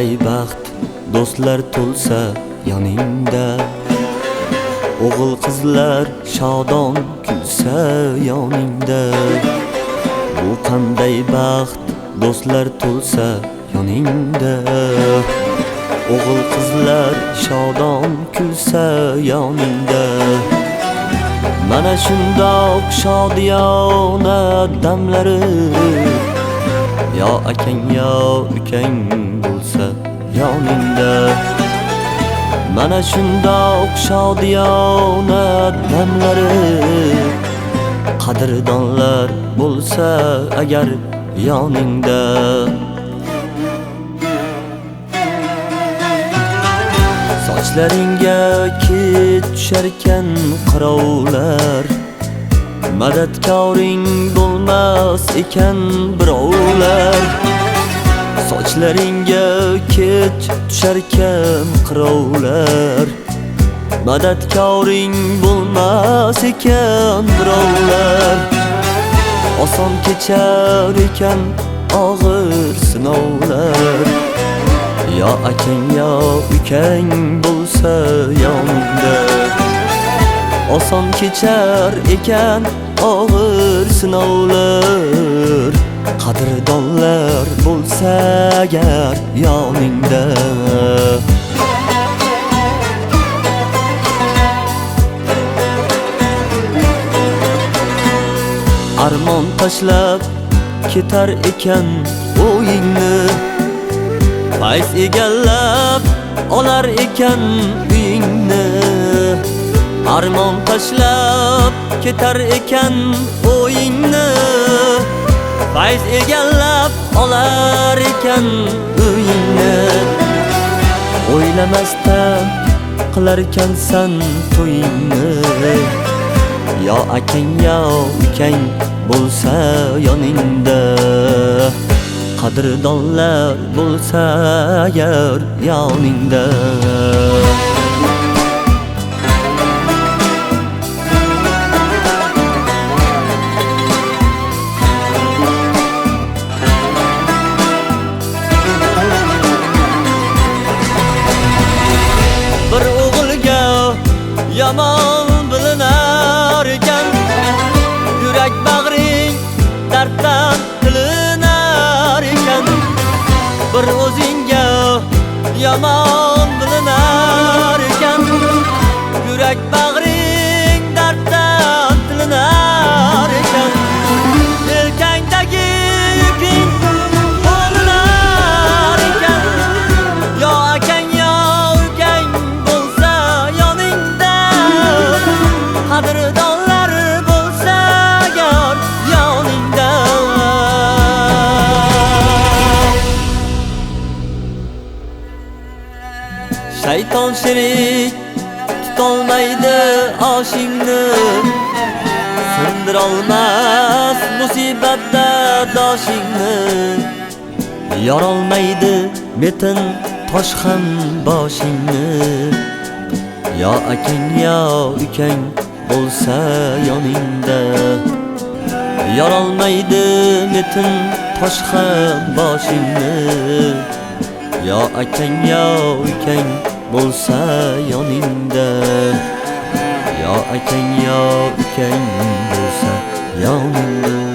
qanday baxt do'stlar to'lsa yoningda, o'g'il qizlar shodon kulsa yoningda. Bu qanday baxt do'stlar to'lsa yoningda, o'g'il qizlar shodon kulsa yoningda. Mana shundoq shodiyona damlari yo akang yo ukang bo'lsa yoningda. Mana shundoq shodiyona damlari qadrdonlar bo'lsa agar yoningda. Sochlaringga kech tusharkan qirovlar, madadkoring bo'lmas ekan birovlar. Sochlaringga kech tusharkan qirovlar, madadkoring bo'lmas ekan birovlar. Oson kechar ekan og'ir sinovlar, yo akang yo ukang bo'lsa yoningda. Oson kechar ekan og'ir sinovlar, qadrdonlar bo'lsa agar yoningda. Armon tashlab ketar ekan o'yingni, fayz egallab olar ekan uyingni. Armon tashlab ketar ekan o'yingni, fayz egallab olar ekan uyingni. O'ylamasdan qilarkansan to'yingni, yo akang yo ukang bo'lsa yoningda. Qadrdonlar bo'lsa agar yoningda. Bir o'g'ilga yomon bilinar ekan, yurak bag'ring darddan tilinar ekan. Bir o'zingga yomon bilinar ekan, yurak bag'ring darddan tilinar ekan. Yelkangdagi yuking bo'linar ekan, yo akang yo ukang bo'lsa yoningda. Qadrdonlar bo'lsa agar yoningda. Shayton sherik tutolmaydi oshingni, sindirolmas musibatda doshingni. Yorolmaydi metin tosh ham boshingni, yo akang yo ukang bo'lsa yoningda. Yorolmaydi metin tosh ham boshingni, yo akang yo ukang bo'lsa yoningda. Yo akang yo ukang bo'lsa yoningda.